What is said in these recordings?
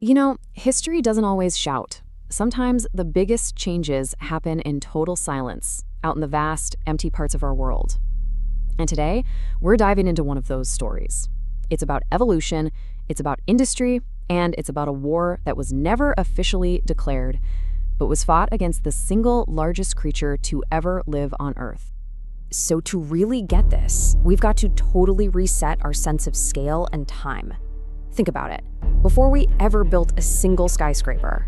History doesn't always shout. Sometimes the biggest changes happen in total silence, out in the vast, empty parts of our world. And today, we're diving into one of those stories. It's about evolution, it's about industry, and it's about a war that was never officially declared, but was fought against the single largest creature to ever live on Earth. So to really get this, we've got to totally reset our sense of scale and time. Think about it. Before we ever built a single skyscraper,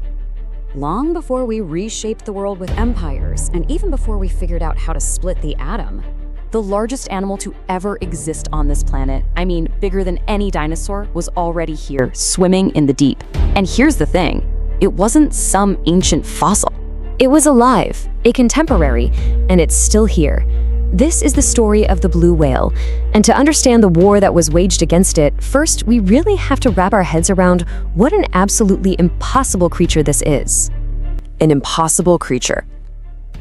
long before we reshaped the world with empires, and even before we figured out how to split the atom, the largest animal to ever exist on this planet, I mean bigger than any dinosaur, was already here, swimming in the deep. And here's the thing, it wasn't some ancient fossil. It was alive, a contemporary, and it's still here. This is the story of the blue whale, and to understand the war that was waged against it, first we really have to wrap our heads around what an absolutely impossible creature this is. An impossible creature.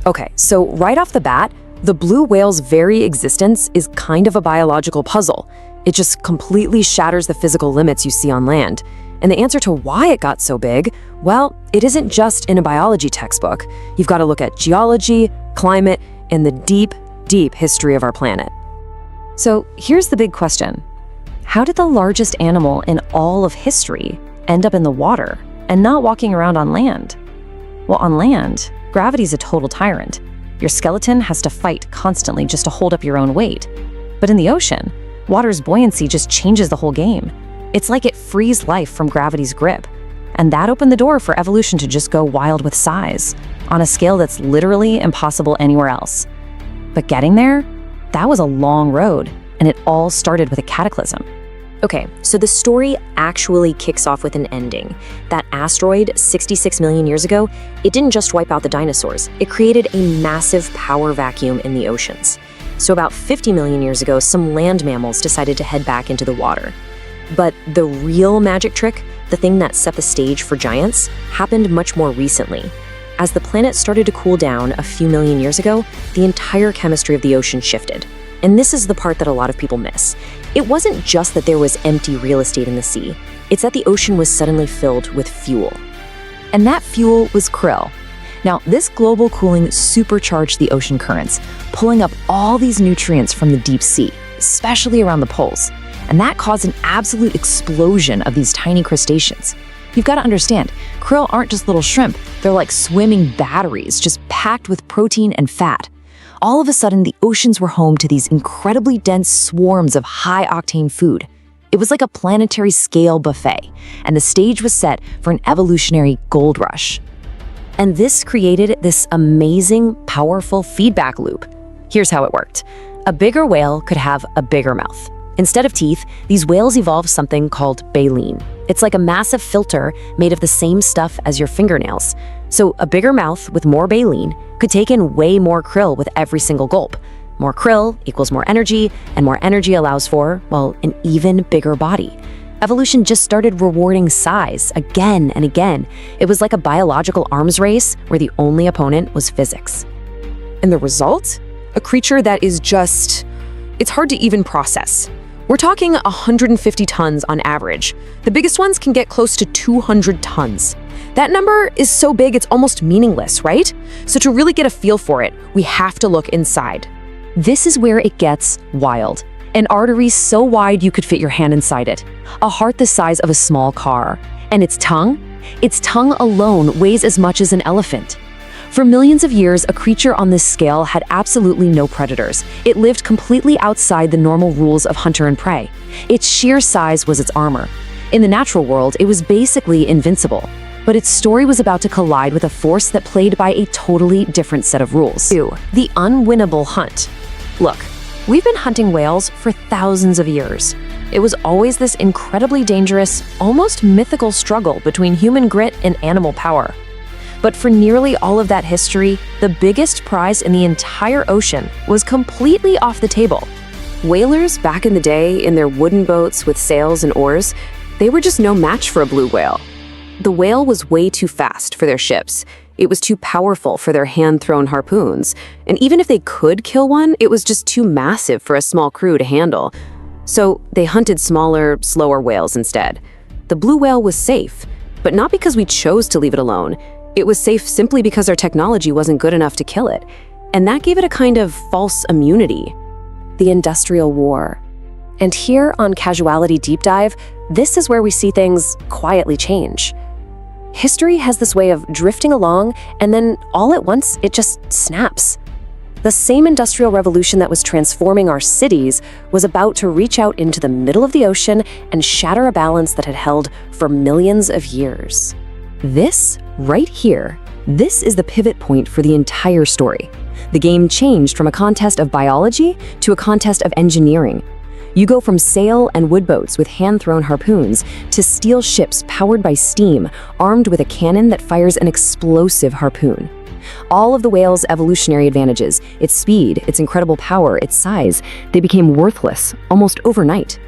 Okay, so right off the bat, the blue whale's very existence is kind of a biological puzzle. It just completely shatters the physical limits you see on land. And the answer to why it got so big, well, it isn't just in a biology textbook. You've got to look at geology, climate, and the deep history of our planet. So here's the big question. How did the largest animal in all of history end up in the water and not walking around on land? Well, on land, gravity's a total tyrant. Your skeleton has to fight constantly just to hold up your own weight. But in the ocean, water's buoyancy just changes the whole game. It's like it frees life from gravity's grip. And that opened the door for evolution to just go wild with size, on a scale that's literally impossible anywhere else. But getting there, that was a long road, and it all started with a cataclysm. Okay, so the story actually kicks off with an ending. That asteroid, 66 million years ago, it didn't just wipe out the dinosaurs. It created a massive power vacuum in the oceans. So about 50 million years ago, some land mammals decided to head back into the water. But the real magic trick, the thing that set the stage for giants, happened much more recently. As the planet started to cool down a few million years ago, the entire chemistry of the ocean shifted. And this is the part that a lot of people miss. It wasn't just that there was empty real estate in the sea. It's that the ocean was suddenly filled with fuel. And that fuel was krill. Now, this global cooling supercharged the ocean currents, pulling up all these nutrients from the deep sea, especially around the poles. And that caused an absolute explosion of these tiny crustaceans. You've got to understand, krill aren't just little shrimp. They're like swimming batteries, just packed with protein and fat. All of a sudden, the oceans were home to these incredibly dense swarms of high-octane food. It was like a planetary scale buffet, and the stage was set for an evolutionary gold rush. And this created this amazing, powerful feedback loop. Here's how it worked. A bigger whale could have a bigger mouth. Instead of teeth, these whales evolved something called baleen. It's like a massive filter made of the same stuff as your fingernails. So a bigger mouth with more baleen could take in way more krill with every single gulp. More krill equals more energy, and more energy allows for, well, an even bigger body. Evolution just started rewarding size again and again. It was like a biological arms race where the only opponent was physics. And the result? A creature that is just... it's hard to even process. We're talking 150 tons on average. The biggest ones can get close to 200 tons. That number is so big it's almost meaningless, right? So to really get a feel for it, we have to look inside. This is where it gets wild. An artery so wide you could fit your hand inside it. A heart the size of a small car. And its tongue? Its tongue alone weighs as much as an elephant. For millions of years, a creature on this scale had absolutely no predators. It lived completely outside the normal rules of hunter and prey. Its sheer size was its armor. In the natural world, it was basically invincible. But its story was about to collide with a force that played by a totally different set of rules. 2. The unwinnable hunt. Look, we've been hunting whales for thousands of years. It was always this incredibly dangerous, almost mythical struggle between human grit and animal power. But for nearly all of that history, the biggest prize in the entire ocean was completely off the table. Whalers back in the day, in their wooden boats with sails and oars, they were just no match for a blue whale. The whale was way too fast for their ships. It was too powerful for their hand-thrown harpoons. And even if they could kill one, it was just too massive for a small crew to handle. So they hunted smaller, slower whales instead. The blue whale was safe. But not because we chose to leave it alone. It was safe simply because our technology wasn't good enough to kill it. And that gave it a kind of false immunity. The Industrial War. And here on Causality Deep Dive, this is where we see things quietly change. History has this way of drifting along, and then all at once, it just snaps. The same Industrial Revolution that was transforming our cities was about to reach out into the middle of the ocean and shatter a balance that had held for millions of years. This, right here, this is the pivot point for the entire story. The game changed from a contest of biology to a contest of engineering. You go from sail and wood boats with hand-thrown harpoons to steel ships powered by steam, armed with a cannon that fires an explosive harpoon. All of the whale's evolutionary advantages, its speed, its incredible power, its size, they became worthless almost overnight.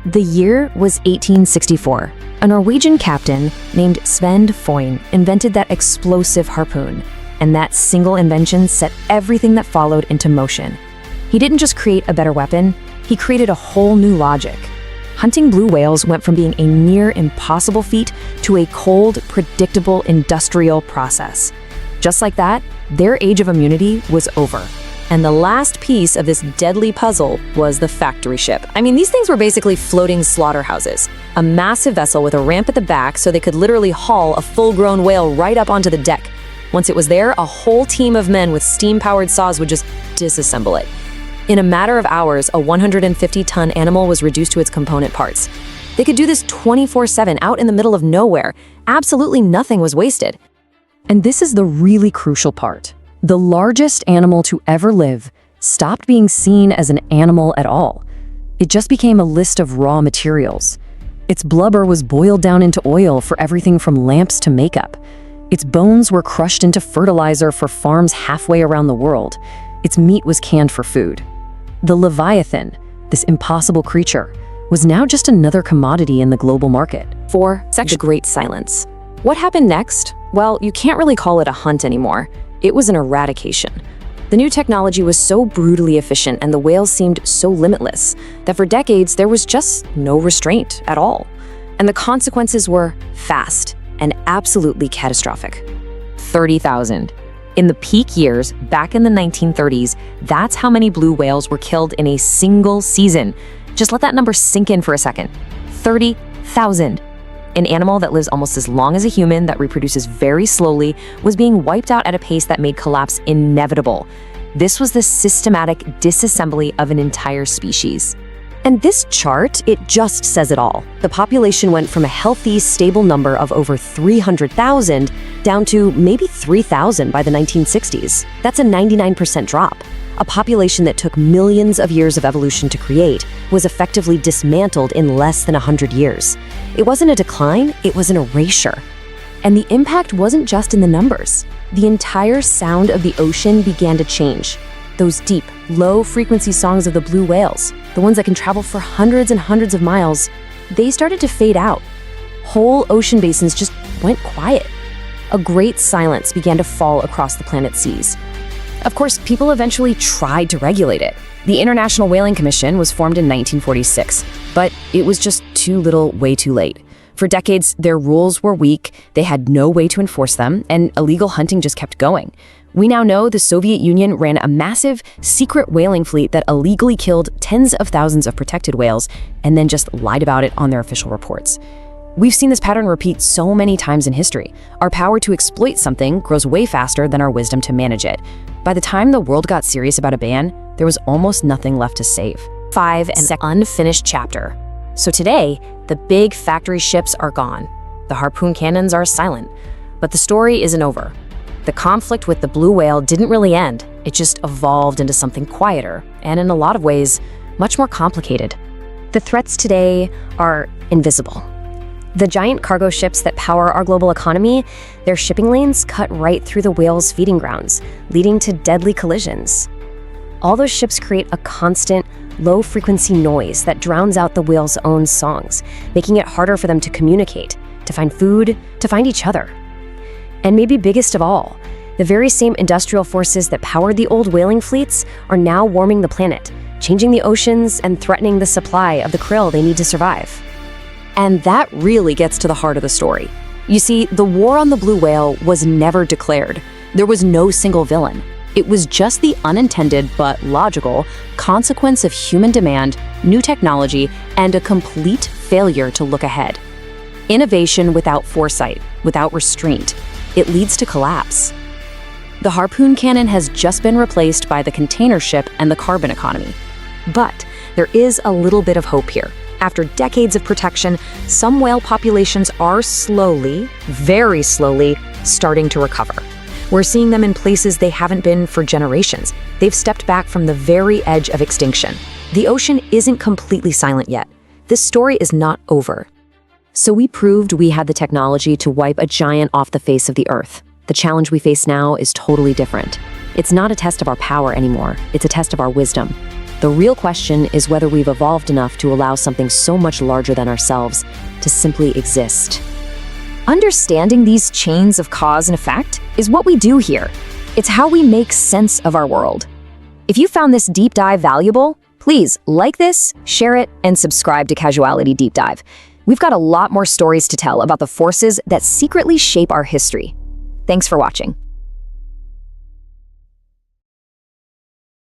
The year was 1864. A Norwegian captain named Sven Foyn invented that explosive harpoon, and that single invention set everything that followed into motion. He didn't just create a better weapon, he created a whole new logic. Hunting blue whales went from being a near impossible feat to a cold, predictable industrial process. Just like that, their age of immunity was over. And the last piece of this deadly puzzle was the factory ship. I mean, these things were basically floating slaughterhouses. A massive vessel with a ramp at the back so they could literally haul a full-grown whale right up onto the deck. Once it was there, a whole team of men with steam-powered saws would just disassemble it. In a matter of hours, a 150-ton animal was reduced to its component parts. They could do this 24/7 out in the middle of nowhere. Absolutely nothing was wasted. And this is the really crucial part. The largest animal to ever live stopped being seen as an animal at all. It just became a list of raw materials. Its blubber was boiled down into oil for everything from lamps to makeup. Its bones were crushed into fertilizer for farms halfway around the world. Its meat was canned for food. The Leviathan, this impossible creature, was now just another commodity in the global market. The Great Silence. What happened next? Well, you can't really call it a hunt anymore. It was an eradication. The new technology was so brutally efficient and the whales seemed so limitless that for decades there was just no restraint at all. And the consequences were fast and absolutely catastrophic. 30,000. In the peak years, back in the 1930s, that's how many blue whales were killed in a single season. Just let that number sink in for a second. 30,000. An animal that lives almost as long as a human, that reproduces very slowly, was being wiped out at a pace that made collapse inevitable. This was the systematic disassembly of an entire species. And this chart, it just says it all. The population went from a healthy, stable number of over 300,000 down to maybe 3,000 by the 1960s. That's a 99% drop. A population that took millions of years of evolution to create was effectively dismantled in less than 100 years. It wasn't a decline, it was an erasure. And the impact wasn't just in the numbers. The entire sound of the ocean began to change. Those deep, low-frequency songs of the blue whales, the ones that can travel for hundreds and hundreds of miles, they started to fade out. Whole ocean basins just went quiet. A great silence began to fall across the planet's seas. Of course, people eventually tried to regulate it. The International Whaling Commission was formed in 1946, but it was just too little, way too late. For decades, their rules were weak, they had no way to enforce them, and illegal hunting just kept going. We now know the Soviet Union ran a massive, secret whaling fleet that illegally killed tens of thousands of protected whales and then just lied about it on their official reports. We've seen this pattern repeat so many times in history. Our power to exploit something grows way faster than our wisdom to manage it. By the time the world got serious about a ban, there was almost nothing left to save. 5 and unfinished chapter. So today, the big factory ships are gone. The harpoon cannons are silent. But the story isn't over. The conflict with the blue whale didn't really end. It just evolved into something quieter, and in a lot of ways, much more complicated. The threats today are invisible. The giant cargo ships that power our global economy, their shipping lanes cut right through the whales' feeding grounds, leading to deadly collisions. All those ships create a constant, low-frequency noise that drowns out the whales' own songs, making it harder for them to communicate, to find food, to find each other. And maybe biggest of all, the very same industrial forces that powered the old whaling fleets are now warming the planet, changing the oceans and threatening the supply of the krill they need to survive. And that really gets to the heart of the story. You see, the war on the blue whale was never declared. There was no single villain. It was just the unintended but logical consequence of human demand, new technology, and a complete failure to look ahead. Innovation without foresight, without restraint, it leads to collapse. The harpoon cannon has just been replaced by the container ship and the carbon economy. But there is a little bit of hope here. After decades of protection, some whale populations are slowly, very slowly, starting to recover. We're seeing them in places they haven't been for generations. They've stepped back from the very edge of extinction. The ocean isn't completely silent yet. This story is not over. So we proved we had the technology to wipe a giant off the face of the Earth. The challenge we face now is totally different. It's not a test of our power anymore, it's a test of our wisdom. The real question is whether we've evolved enough to allow something so much larger than ourselves to simply exist. Understanding these chains of cause and effect is what we do here. It's how we make sense of our world. If you found this deep dive valuable, please like this, share it, and subscribe to Causality Deep Dive. We've got a lot more stories to tell about the forces that secretly shape our history. Thanks for watching.